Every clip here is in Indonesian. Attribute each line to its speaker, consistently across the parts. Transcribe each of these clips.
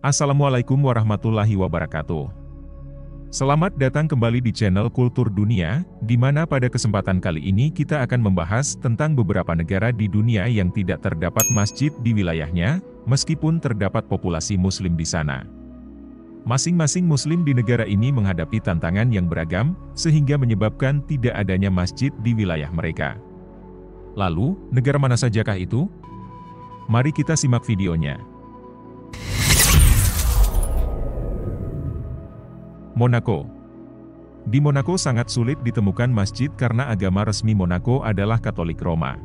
Speaker 1: Assalamualaikum warahmatullahi wabarakatuh. Selamat datang kembali di channel Kultur Dunia, di mana pada kesempatan kali ini kita akan membahas tentang beberapa negara di dunia yang tidak terdapat masjid di wilayahnya, meskipun terdapat populasi muslim di sana. Masing-masing muslim di negara ini menghadapi tantangan yang beragam, sehingga menyebabkan tidak adanya masjid di wilayah mereka. Lalu, negara mana sajakah itu? Mari kita simak videonya. Monaco. Di Monaco sangat sulit ditemukan masjid karena agama resmi Monaco adalah Katolik Roma.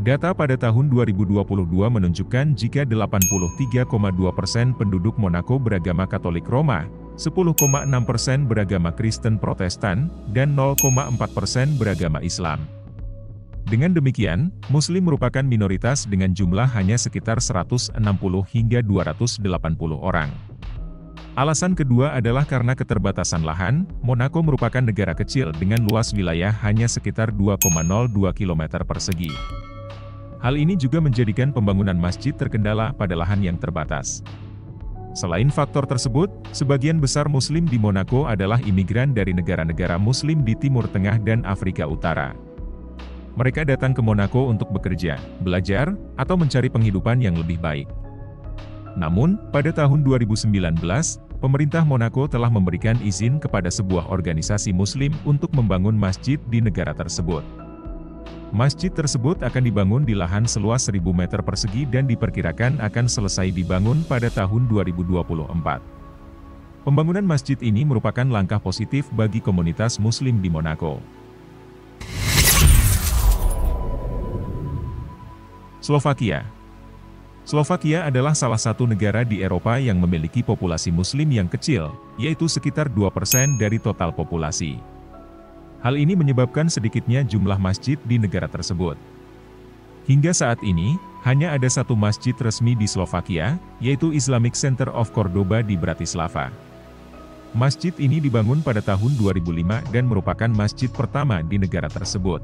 Speaker 1: Data pada tahun 2022 menunjukkan jika 83,2% penduduk Monaco beragama Katolik Roma, 10,6% beragama Kristen Protestan, dan 0,4% beragama Islam. Dengan demikian, Muslim merupakan minoritas dengan jumlah hanya sekitar 160 hingga 280 orang. Alasan kedua adalah karena keterbatasan lahan. Monaco merupakan negara kecil dengan luas wilayah hanya sekitar 2,02 km persegi. Hal ini juga menjadikan pembangunan masjid terkendala pada lahan yang terbatas. Selain faktor tersebut, sebagian besar Muslim di Monaco adalah imigran dari negara-negara Muslim di Timur Tengah dan Afrika Utara. Mereka datang ke Monaco untuk bekerja, belajar, atau mencari penghidupan yang lebih baik. Namun, pada tahun 2019, pemerintah Monaco telah memberikan izin kepada sebuah organisasi Muslim untuk membangun masjid di negara tersebut. Masjid tersebut akan dibangun di lahan seluas 1.000 meter persegi dan diperkirakan akan selesai dibangun pada tahun 2024. Pembangunan masjid ini merupakan langkah positif bagi komunitas Muslim di Monaco. Slovakia. Slovakia adalah salah satu negara di Eropa yang memiliki populasi Muslim yang kecil, yaitu sekitar 2% dari total populasi. Hal ini menyebabkan sedikitnya jumlah masjid di negara tersebut. Hingga saat ini, hanya ada satu masjid resmi di Slovakia, yaitu Islamic Center of Cordoba di Bratislava. Masjid ini dibangun pada tahun 2005 dan merupakan masjid pertama di negara tersebut.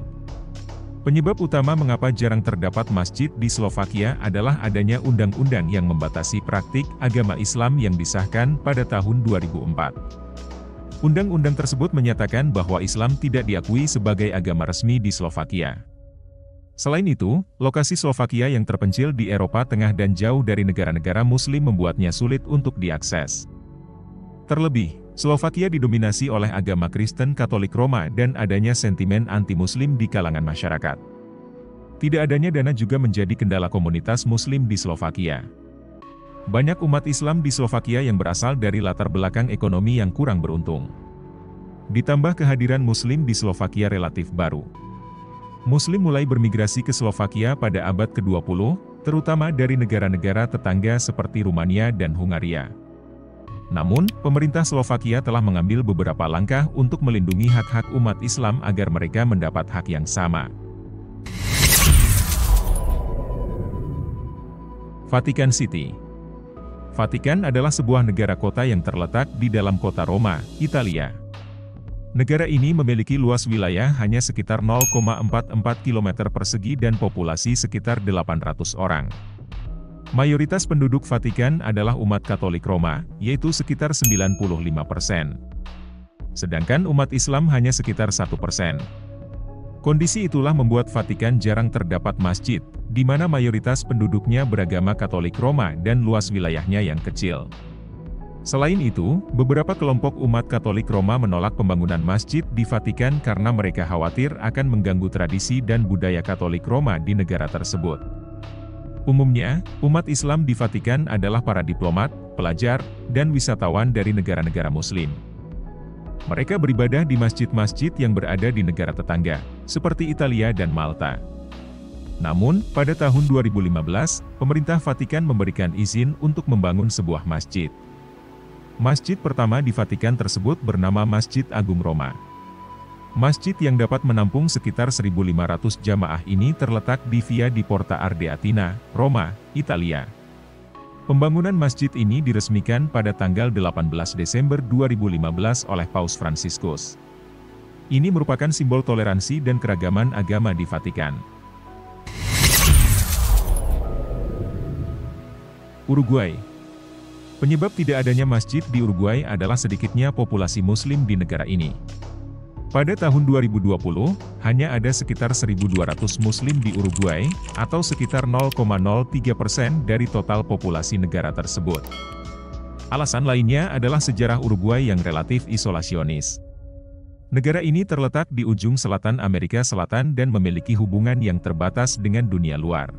Speaker 1: Penyebab utama mengapa jarang terdapat masjid di Slovakia adalah adanya undang-undang yang membatasi praktik agama Islam yang disahkan pada tahun 2004. Undang-undang tersebut menyatakan bahwa Islam tidak diakui sebagai agama resmi di Slovakia. Selain itu, lokasi Slovakia yang terpencil di Eropa Tengah dan jauh dari negara-negara Muslim membuatnya sulit untuk diakses. Terlebih, Slovakia didominasi oleh agama Kristen Katolik Roma dan adanya sentimen anti-Muslim di kalangan masyarakat. Tidak adanya dana juga menjadi kendala komunitas Muslim di Slovakia. Banyak umat Islam di Slovakia yang berasal dari latar belakang ekonomi yang kurang beruntung. Ditambah kehadiran Muslim di Slovakia relatif baru. Muslim mulai bermigrasi ke Slovakia pada abad ke-20, terutama dari negara-negara tetangga seperti Rumania dan Hungaria. Namun, pemerintah Slovakia telah mengambil beberapa langkah untuk melindungi hak-hak umat Islam agar mereka mendapat hak yang sama. Vatikan City. Vatikan adalah sebuah negara kota yang terletak di dalam kota Roma, Italia. Negara ini memiliki luas wilayah hanya sekitar 0,44 km persegi dan populasi sekitar 800 orang. Mayoritas penduduk Vatikan adalah umat Katolik Roma, yaitu sekitar 95%. Sedangkan umat Islam hanya sekitar 1%. Kondisi itulah membuat Vatikan jarang terdapat masjid, di mana mayoritas penduduknya beragama Katolik Roma dan luas wilayahnya yang kecil. Selain itu, beberapa kelompok umat Katolik Roma menolak pembangunan masjid di Vatikan karena mereka khawatir akan mengganggu tradisi dan budaya Katolik Roma di negara tersebut. Umumnya, umat Islam di Vatikan adalah para diplomat, pelajar, dan wisatawan dari negara-negara Muslim. Mereka beribadah di masjid-masjid yang berada di negara tetangga, seperti Italia dan Malta. Namun, pada tahun 2015, pemerintah Vatikan memberikan izin untuk membangun sebuah masjid. Masjid pertama di Vatikan tersebut bernama Masjid Agung Roma. Masjid yang dapat menampung sekitar 1.500 jamaah ini terletak di Via di Porta Ardeatina, Roma, Italia. Pembangunan masjid ini diresmikan pada tanggal 18 Desember 2015 oleh Paus Fransiskus. Ini merupakan simbol toleransi dan keragaman agama di Vatikan. Uruguay. Penyebab tidak adanya masjid di Uruguay adalah sedikitnya populasi Muslim di negara ini. Pada tahun 2020, hanya ada sekitar 1.200 Muslim di Uruguay, atau sekitar 0,03% dari total populasi negara tersebut. Alasan lainnya adalah sejarah Uruguay yang relatif isolasionis. Negara ini terletak di ujung selatan Amerika Selatan dan memiliki hubungan yang terbatas dengan dunia luar.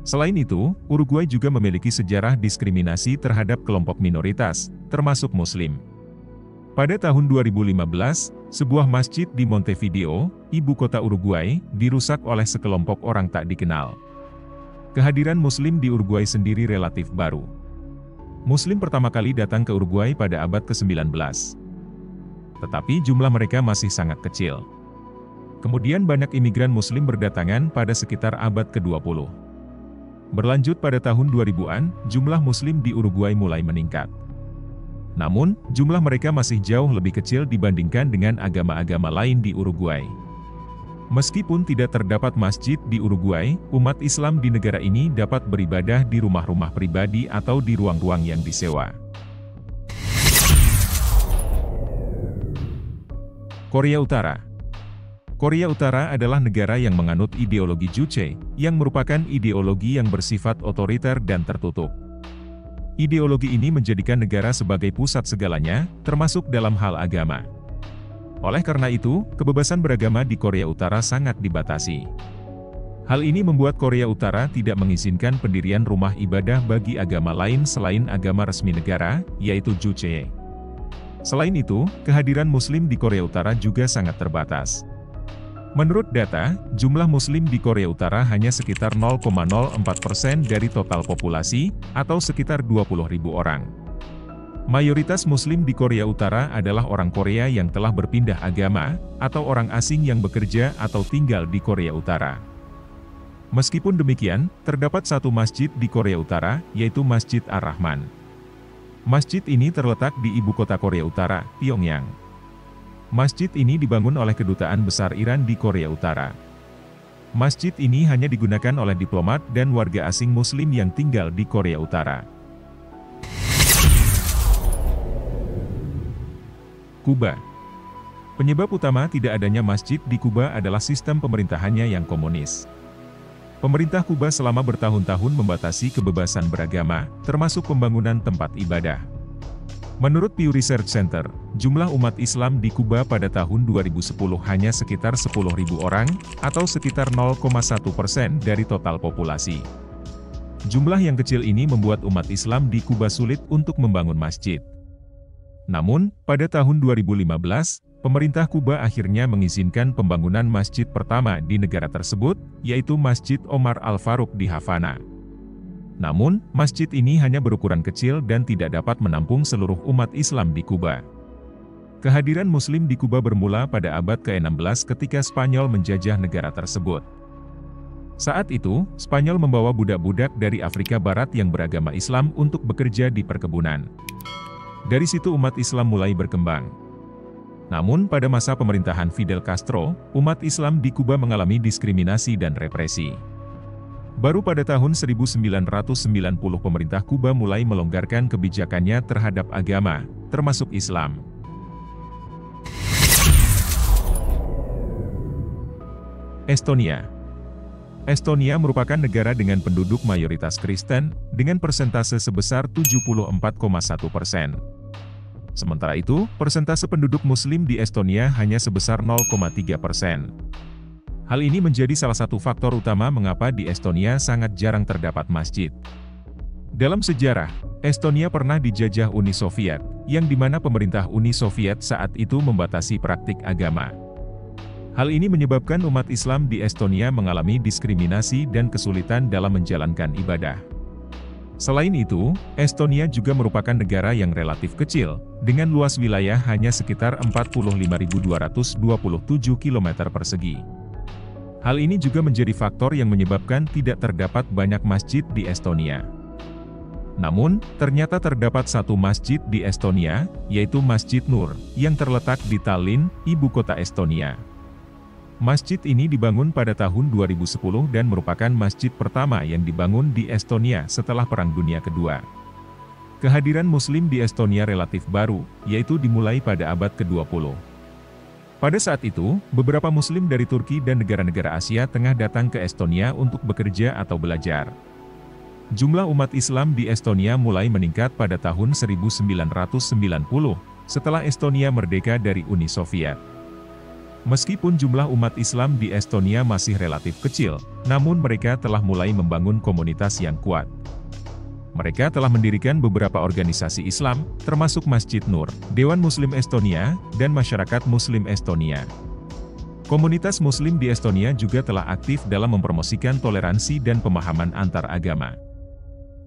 Speaker 1: Selain itu, Uruguay juga memiliki sejarah diskriminasi terhadap kelompok minoritas, termasuk Muslim. Pada tahun 2015, sebuah masjid di Montevideo, ibu kota Uruguay, dirusak oleh sekelompok orang tak dikenal. Kehadiran Muslim di Uruguay sendiri relatif baru. Muslim pertama kali datang ke Uruguay pada abad ke-19. Tetapi jumlah mereka masih sangat kecil. Kemudian banyak imigran Muslim berdatangan pada sekitar abad ke-20. Berlanjut pada tahun 2000-an, jumlah Muslim di Uruguay mulai meningkat. Namun, jumlah mereka masih jauh lebih kecil dibandingkan dengan agama-agama lain di Uruguay. Meskipun tidak terdapat masjid di Uruguay, umat Islam di negara ini dapat beribadah di rumah-rumah pribadi atau di ruang-ruang yang disewa. Korea Utara. Korea Utara adalah negara yang menganut ideologi Juche, yang merupakan ideologi yang bersifat otoriter dan tertutup. Ideologi ini menjadikan negara sebagai pusat segalanya, termasuk dalam hal agama. Oleh karena itu, kebebasan beragama di Korea Utara sangat dibatasi. Hal ini membuat Korea Utara tidak mengizinkan pendirian rumah ibadah bagi agama lain selain agama resmi negara, yaitu Juche. Selain itu, kehadiran Muslim di Korea Utara juga sangat terbatas. Menurut data, jumlah Muslim di Korea Utara hanya sekitar 0,04% dari total populasi, atau sekitar 20.000 orang. Mayoritas Muslim di Korea Utara adalah orang Korea yang telah berpindah agama, atau orang asing yang bekerja atau tinggal di Korea Utara. Meskipun demikian, terdapat satu masjid di Korea Utara, yaitu Masjid Ar-Rahman. Masjid ini terletak di ibu kota Korea Utara, Pyongyang. Masjid ini dibangun oleh Kedutaan Besar Iran di Korea Utara. Masjid ini hanya digunakan oleh diplomat dan warga asing Muslim yang tinggal di Korea Utara. Kuba. Penyebab utama tidak adanya masjid di Kuba adalah sistem pemerintahannya yang komunis. Pemerintah Kuba selama bertahun-tahun membatasi kebebasan beragama, termasuk pembangunan tempat ibadah. Menurut Pew Research Center, jumlah umat Islam di Kuba pada tahun 2010 hanya sekitar 10.000 orang, atau sekitar 0,1% dari total populasi. Jumlah yang kecil ini membuat umat Islam di Kuba sulit untuk membangun masjid. Namun, pada tahun 2015, pemerintah Kuba akhirnya mengizinkan pembangunan masjid pertama di negara tersebut, yaitu Masjid Omar Al-Faruq di Havana. Namun, masjid ini hanya berukuran kecil dan tidak dapat menampung seluruh umat Islam di Kuba. Kehadiran Muslim di Kuba bermula pada abad ke-16 ketika Spanyol menjajah negara tersebut. Saat itu, Spanyol membawa budak-budak dari Afrika Barat yang beragama Islam untuk bekerja di perkebunan. Dari situ umat Islam mulai berkembang. Namun pada masa pemerintahan Fidel Castro, umat Islam di Kuba mengalami diskriminasi dan represi. Baru pada tahun 1990 pemerintah Kuba mulai melonggarkan kebijakannya terhadap agama, termasuk Islam. Estonia. Estonia merupakan negara dengan penduduk mayoritas Kristen, dengan persentase sebesar 74,1%. Sementara itu, persentase penduduk Muslim di Estonia hanya sebesar 0,3%. Hal ini menjadi salah satu faktor utama mengapa di Estonia sangat jarang terdapat masjid. Dalam sejarah, Estonia pernah dijajah Uni Soviet, yang dimana pemerintah Uni Soviet saat itu membatasi praktik agama. Hal ini menyebabkan umat Islam di Estonia mengalami diskriminasi dan kesulitan dalam menjalankan ibadah. Selain itu, Estonia juga merupakan negara yang relatif kecil, dengan luas wilayah hanya sekitar 45.227 km persegi. Hal ini juga menjadi faktor yang menyebabkan tidak terdapat banyak masjid di Estonia. Namun, ternyata terdapat satu masjid di Estonia, yaitu Masjid Nur, yang terletak di Tallinn, ibu kota Estonia. Masjid ini dibangun pada tahun 2010 dan merupakan masjid pertama yang dibangun di Estonia setelah Perang Dunia Kedua. Kehadiran Muslim di Estonia relatif baru, yaitu dimulai pada abad ke-20. Pada saat itu, beberapa Muslim dari Turki dan negara-negara Asia Tengah datang ke Estonia untuk bekerja atau belajar. Jumlah umat Islam di Estonia mulai meningkat pada tahun 1990, setelah Estonia merdeka dari Uni Soviet. Meskipun jumlah umat Islam di Estonia masih relatif kecil, namun mereka telah mulai membangun komunitas yang kuat. Mereka telah mendirikan beberapa organisasi Islam, termasuk Masjid Nur, Dewan Muslim Estonia, dan Masyarakat Muslim Estonia. Komunitas Muslim di Estonia juga telah aktif dalam mempromosikan toleransi dan pemahaman antar agama.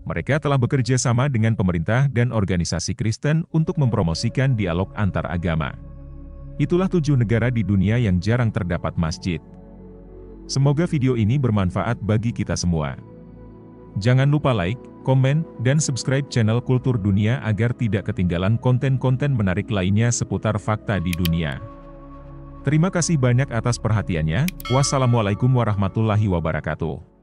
Speaker 1: Mereka telah bekerja sama dengan pemerintah dan organisasi Kristen untuk mempromosikan dialog antar agama. Itulah 7 negara di dunia yang jarang terdapat masjid. Semoga video ini bermanfaat bagi kita semua. Jangan lupa like, komen, dan subscribe channel Kultur Dunia agar tidak ketinggalan konten-konten menarik lainnya seputar fakta di dunia. Terima kasih banyak atas perhatiannya. Wassalamualaikum warahmatullahi wabarakatuh.